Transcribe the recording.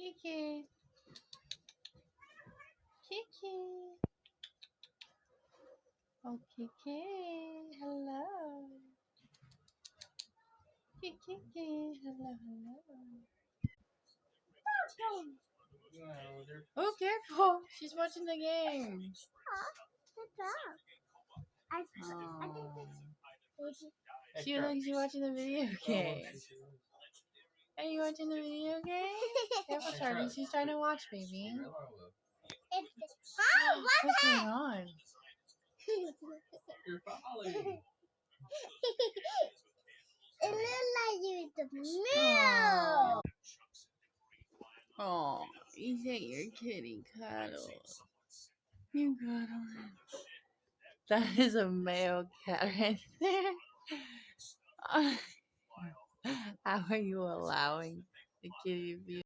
Kiki. Kiki. Oh, Kiki. Hello. Kiki. Hello, hello. Oh, careful. She's watching the game. She looks like she's watching the video game. Are you watching the video game? Careful, Charlie. She's trying to watch, baby. What's going on? You're falling. It looks like you with the milk. Oh, you think your kitty cuddles. You cuddle him. That is a male cat right there. How are you allowing the kitty to be